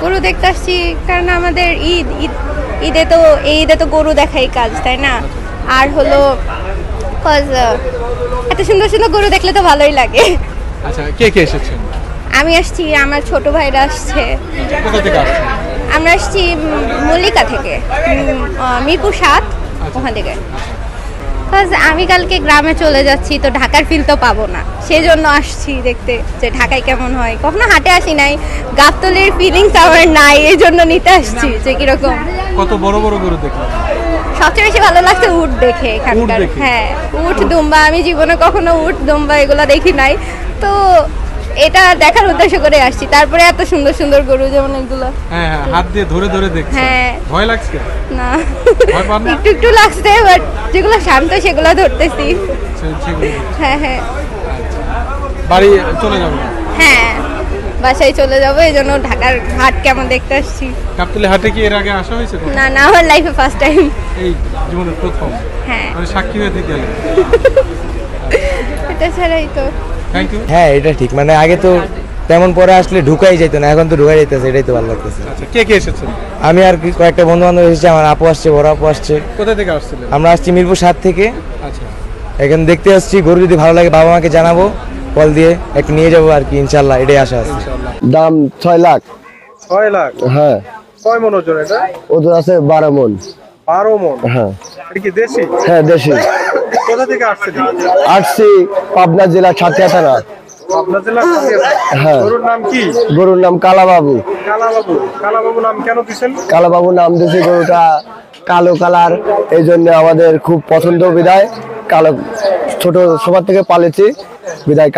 গরু দেখতে আসছি কারণ আমাদের ঈদে তো গরু দেখাই কাজ, তাই না? আর হলো এত সুন্দর সুন্দর গরু দেখলে তো ভালোই লাগে। আচ্ছা, কে কে এসেছেন? আমি আসছি, আমার ছোট ভাইরা আসছে। কোথা থেকে আসছেন? আমরা আসছি মল্লিকা থেকে, মিরপুর 7 ওখান থেকে। আমি কালকে গ্রামে চলে যাচ্ছি, তো ঢাকার ফিল তো পাবো না, সেই জন্য আসছি দেখতে যে ঢাকায় কেমন হয়। কখনো হাটে আসি নাই, গাবতলীর ফিলিংস আমার নাই, এই জন্য নিতে আসছি যে কিরকম। কত বড় বড় গরু দেখলেন? সবচেয়ে বেশি ভালো লাগছে উট দেখে এখানকার। হ্যাঁ, উট দুম্বা, আমি জীবনে কখনো উট দুম্বা এগুলো দেখি নাই, তো এটা দেখার উদ্দেশ্য করে আসছি। তারপরে এত সুন্দর সুন্দর গরু, যেমন এগুলো হ্যাঁ, হাত দিয়ে ধরে ধরে দেখছেন। হ্যাঁ, ভয় লাগছে না? ভয় পান না? একটু একটু লাগছে, বাট যেগুলো শান্ত সেগুলো ধরতেছি। হ্যাঁ হ্যাঁ। বাড়ি চলে যাবো? হ্যাঁ, বাসায় চলে যাবো, এই জন্য ঢাকার হাট কেমন দেখতে আসছি। গাবতলী হাটে কি এর আগে আসা হয়েছে? না না, আমার লাইফে ফার্স্ট টাইম। এই জীবনের প্রথম? হ্যাঁ, মানে সাক্ষী হয়ে থেকে গেলেন। এটা ছাড়াই তো। Thank you. হ্যাঁ, এটা ঠিক, মানে আগে তো তেমন পরে আসলে ঢুকাই যেত না, এখন তো ঢুকাই যেতেছে, এটাই তো ভালো লাগতেছে। আচ্ছা, কে কে এসেছেন? আমি আর কয়েকটা বন্ধু বান্ধব এসেছি, আমার আপু আসছে, বড় আপু আসছে। কোথা থেকে আসছিলেন? আমরা আসছি মিরপুর 7 থেকে। আচ্ছা, এখানে দেখতে আসছি, গরু যদি ভালো লাগে বাবা মাকে জানাবো, কল দিয়ে একটু নিয়ে যাবো আর কি, ইনশাল্লাহ এটাই আশা আছে। ইনশাআল্লাহ। দাম 6 লাখ। 6 লাখ? হ্যাঁ। কয় মন ওজন এটা? ওজন আছে 12 মন। 12 মন? হ্যাঁ। এটা কি দেশি? হ্যাঁ, দেশি। কোথা থেকে আসছিলেন? আসছি পাবনা জেলা ছাতিয়া থানা। পাবনা জেলা? হ্যাঁ। গরুর নাম কি? গরুর নাম কালাবাবু। কালাবাবু? কালাবাবু নাম কেন দিয়েছেন? কালাবাবু নাম দিয়েছে, গরুটা কালো কালার, এই জন্য আমাদের খুব পছন্দ, বিদায় কালো, ছোট সবার থেকে পালেছি বিদায়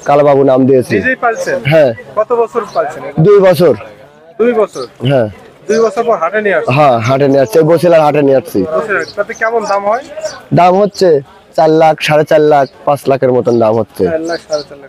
কালাবাবু নাম দিয়েছি। নিজেই পালছেন? হ্যাঁ। কত বছর পালছেন? 2 বছর। 2 বছর? হ্যাঁ। 2 বছর পর হাটে নিয়ে আসছেন? হ্যাঁ, হাটে নিয়ে আসছি, বসিলার হাটে নিয়ে আসছি। তাতে কেমন দাম হয়? দাম হচ্ছে 4 লাখ, 4.5 লাখ, 5 লাখের মতন দাম হচ্ছে। 4 লাখ, 4.5 লাখ।